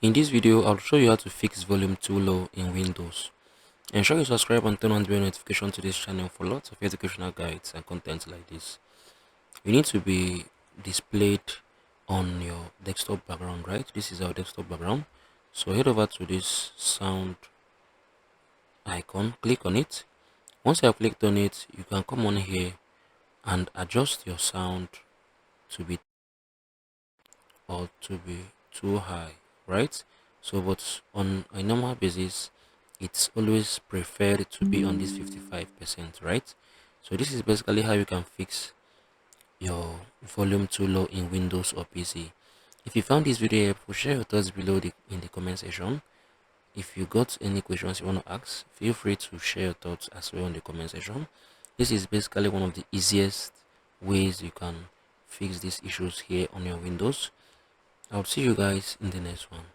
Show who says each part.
Speaker 1: In this video, I'll show you how to fix volume too low in Windows. Ensure you subscribe and turn on the bell notification to this channel for lots of educational guides and content like this. You need to be displayed on your desktop background, right? This is our desktop background. So head over to this sound icon, click on it. Once you have clicked on it, you can come on here and adjust your sound to be too high, right? So but on a normal basis, it's always preferred to be on this 55%, right? So this is basically how you can fix your volume too low in Windows or PC. If you found this video helpful, share your thoughts below in the comment section. If you got any questions you want to ask, feel free to share your thoughts as well in the comment section. This is basically one of the easiest ways you can fix these issues here on your Windows. I'll see you guys in the next one.